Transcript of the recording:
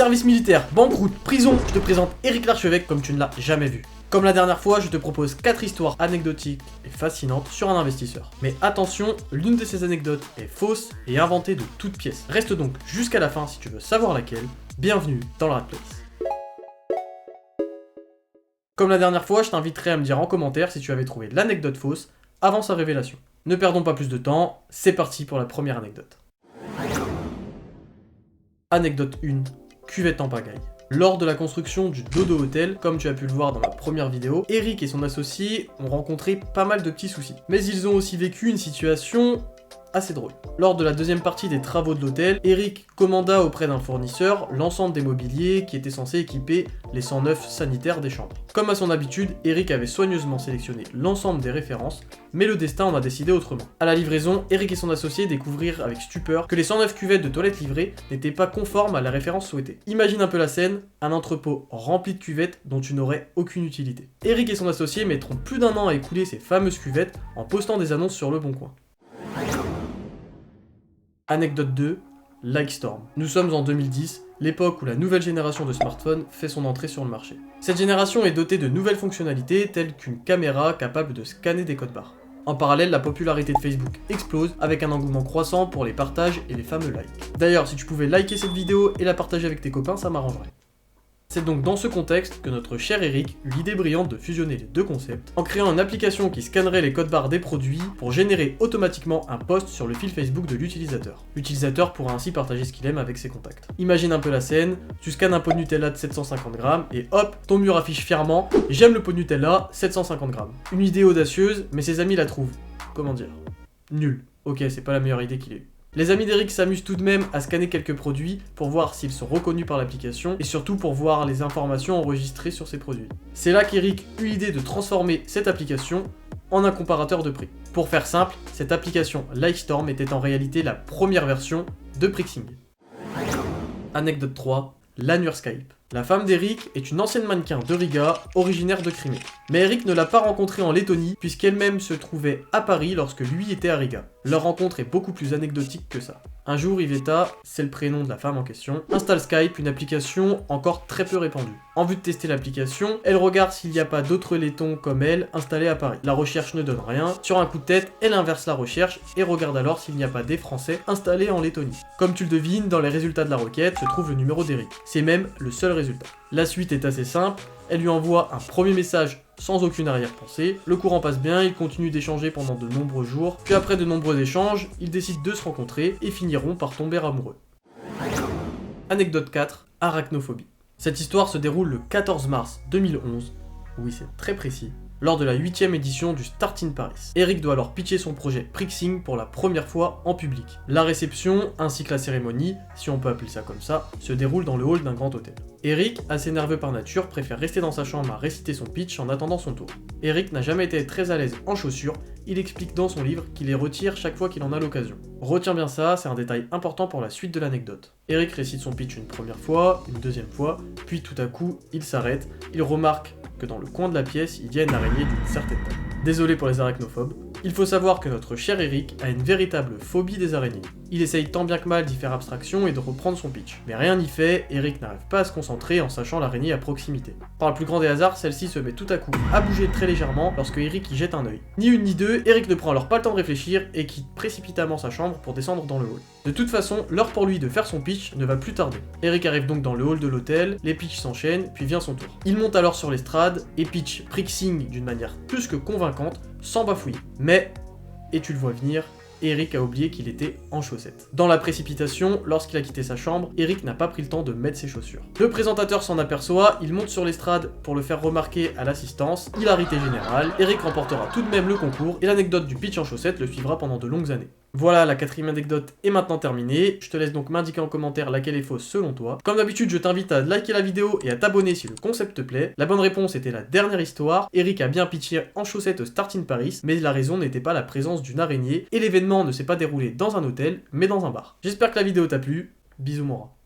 Service militaire, banqueroute, prison, je te présente Eric Larchevêque comme tu ne l'as jamais vu. Comme la dernière fois, je te propose 4 histoires anecdotiques et fascinantes sur un investisseur. Mais attention, l'une de ces anecdotes est fausse et inventée de toutes pièces. Reste donc jusqu'à la fin si tu veux savoir laquelle. Bienvenue dans le Rat Place. Comme la dernière fois, je t'inviterai à me dire en commentaire si tu avais trouvé l'anecdote fausse avant sa révélation. Ne perdons pas plus de temps, c'est parti pour la première anecdote. Anecdote 1. Cuvette en pagaille. Lors de la construction du Dodo Hotel, comme tu as pu le voir dans ma première vidéo, Eric et son associé ont rencontré pas mal de petits soucis. Mais ils ont aussi vécu une situation assez drôle. Lors de la deuxième partie des travaux de l'hôtel, Eric commanda auprès d'un fournisseur l'ensemble des mobiliers qui étaient censés équiper les 109 sanitaires des chambres. Comme à son habitude, Eric avait soigneusement sélectionné l'ensemble des références, mais le destin en a décidé autrement. À la livraison, Eric et son associé découvrirent avec stupeur que les 109 cuvettes de toilettes livrées n'étaient pas conformes à la référence souhaitée. Imagine un peu la scène, un entrepôt rempli de cuvettes dont tu n'aurais aucune utilité. Eric et son associé mettront plus d'1 an à écouler ces fameuses cuvettes en postant des annonces sur le Bon Coin. Anecdote 2, Lightstorm. Nous sommes en 2010, l'époque où la nouvelle génération de smartphones fait son entrée sur le marché. Cette génération est dotée de nouvelles fonctionnalités telles qu'une caméra capable de scanner des codes barres. En parallèle, la popularité de Facebook explose avec un engouement croissant pour les partages et les fameux likes. D'ailleurs, si tu pouvais liker cette vidéo et la partager avec tes copains, ça m'arrangerait. C'est donc dans ce contexte que notre cher Eric eut l'idée brillante de fusionner les deux concepts en créant une application qui scannerait les codes barres des produits pour générer automatiquement un post sur le fil Facebook de l'utilisateur. L'utilisateur pourra ainsi partager ce qu'il aime avec ses contacts. Imagine un peu la scène, tu scannes un pot de Nutella de 750 grammes et hop, ton mur affiche fièrement « J'aime le pot de Nutella, 750 grammes ». Une idée audacieuse, mais ses amis la trouvent, comment dire, nulle. Ok, c'est pas la meilleure idée qu'il ait eue. Les amis d'Eric s'amusent tout de même à scanner quelques produits pour voir s'ils sont reconnus par l'application et surtout pour voir les informations enregistrées sur ces produits. C'est là qu'Eric eut l'idée de transformer cette application en un comparateur de prix. Pour faire simple, cette application Lightstorm était en réalité la première version de Prixing. Anecdote 3, l'Annure Skype. La femme d'Eric est une ancienne mannequin de Riga, originaire de Crimée. Mais Eric ne l'a pas rencontrée en Lettonie, puisqu'elle-même se trouvait à Paris lorsque lui était à Riga. Leur rencontre est beaucoup plus anecdotique que ça. Un jour, Iveta, c'est le prénom de la femme en question, installe Skype, une application encore très peu répandue. En vue de tester l'application, elle regarde s'il n'y a pas d'autres Lettons comme elle installés à Paris. La recherche ne donne rien. Sur un coup de tête, elle inverse la recherche et regarde alors s'il n'y a pas des Français installés en Lettonie. Comme tu le devines, dans les résultats de la requête se trouve le numéro d'Eric. C'est même le seul résultat. La suite est assez simple, elle lui envoie un premier message sans aucune arrière-pensée, le courant passe bien, ils continuent d'échanger pendant de nombreux jours, puis après de nombreux échanges, ils décident de se rencontrer et finiront par tomber amoureux. Anecdote 4, arachnophobie. Cette histoire se déroule le 14 mars 2011, oui c'est très précis, lors de la 8ème édition du Start in Paris. Eric doit alors pitcher son projet Prixing pour la première fois en public. La réception, ainsi que la cérémonie, si on peut appeler ça comme ça, se déroule dans le hall d'un grand hôtel. Eric, assez nerveux par nature, préfère rester dans sa chambre à réciter son pitch en attendant son tour. Eric n'a jamais été très à l'aise en chaussures, il explique dans son livre qu'il les retire chaque fois qu'il en a l'occasion. Retiens bien ça, c'est un détail important pour la suite de l'anecdote. Eric récite son pitch une première fois, une deuxième fois, puis tout à coup, il s'arrête, il remarque que dans le coin de la pièce, il y a une araignée d'une certaine taille. Désolé pour les arachnophobes. Il faut savoir que notre cher Eric a une véritable phobie des araignées. Il essaye tant bien que mal d'y faire abstraction et de reprendre son pitch. Mais rien n'y fait, Eric n'arrive pas à se concentrer en sachant l'araignée à proximité. Par le plus grand des hasards, celle-ci se met tout à coup à bouger très légèrement lorsque Eric y jette un œil. Ni une ni deux, Eric ne prend alors pas le temps de réfléchir et quitte précipitamment sa chambre pour descendre dans le hall. De toute façon, l'heure pour lui de faire son pitch ne va plus tarder. Eric arrive donc dans le hall de l'hôtel, les pitchs s'enchaînent, puis vient son tour. Il monte alors sur l'estrade et pitch Prixing d'une manière plus que convaincante, sans bafouiller. Mais, et tu le vois venir, Eric a oublié qu'il était en chaussettes. Dans la précipitation, lorsqu'il a quitté sa chambre, Eric n'a pas pris le temps de mettre ses chaussures. Le présentateur s'en aperçoit, il monte sur l'estrade pour le faire remarquer à l'assistance. Hilarité générale, Eric remportera tout de même le concours et l'anecdote du pitch en chaussettes le suivra pendant de longues années. Voilà, la 4ème anecdote est maintenant terminée. Je te laisse donc m'indiquer en commentaire laquelle est fausse selon toi. Comme d'habitude, je t'invite à liker la vidéo et à t'abonner si le concept te plaît. La bonne réponse était la dernière histoire. Eric a bien pitché en chaussettes au Start in Paris, mais la raison n'était pas la présence d'une araignée et l'événement ne s'est pas déroulé dans un hôtel, mais dans un bar. J'espère que la vidéo t'a plu. Bisous mon rat.